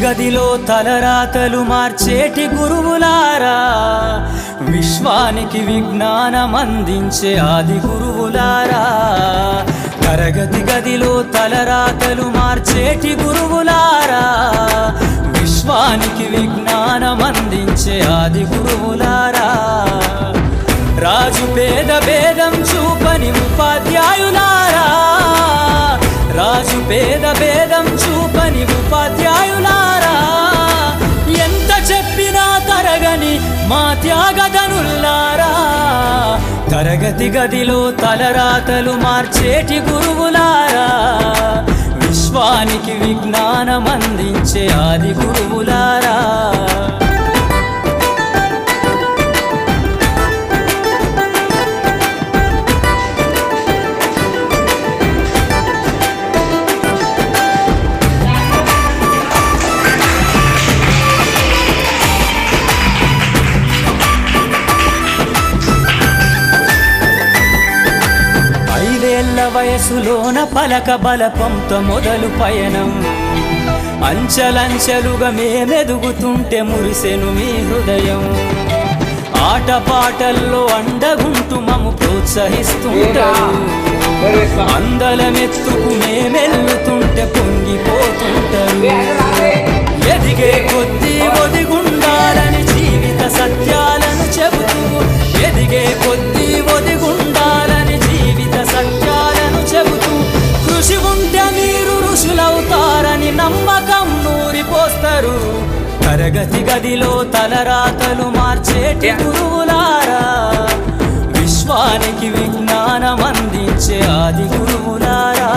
గదిలో తలరాతలు మార్చేటి గురువులారా, విశ్వానికి విజ్ఞానం అందించే ఆది గురువులారా. తరగతి గదిలో తలరాతలు మార్చేటి గురువులారా, విశ్వానికి విజ్ఞానం అందించే ఆది గురువులారా. రాజు పేద భేదం చూపని ఉపాధ్యాయులారా, రాజు పేద భేదం చూపని ఉపాధ్యాయులారా. ఎంత చెప్పినా తరగని మా త్యాగధనులారా, తరగతి గదిలో తలరాతలు మార్చేటి గురువులారా, విశ్వానికి విజ్ఞానం అందించే ఆది గురువులారా. వయసులోన పలక బలపంతో మొదలు పయనం, అంచెలంచెలుగా మేమెదుగుతుంటే మురిసెను మీ హృదయం. ఆటపాటల్లో అండగుంటూ మమ్ము ప్రోత్సహిస్తుంటారు, అందలమెత్తుకు మేమెల్లుతుంటే పొంగిపోతుంటారు. ఎదిగే కొద్దీ ఒదిగుండాలని జీవిత సత్యాలను చెబుతూ, ఎదిగే కొద్దీ ఒదిగుండాలని జీవిత సత్యాలను చెబుతూ, కృషి ఉంటే మీరు ఋషులవుతారని నమ్మకం నూరిపోస్తారు. తరగతి గదిలో తలరాతలు మార్చేటి గురువులారా, విశ్వానికి విజ్ఞానం అందించే ఆది గురువులారా.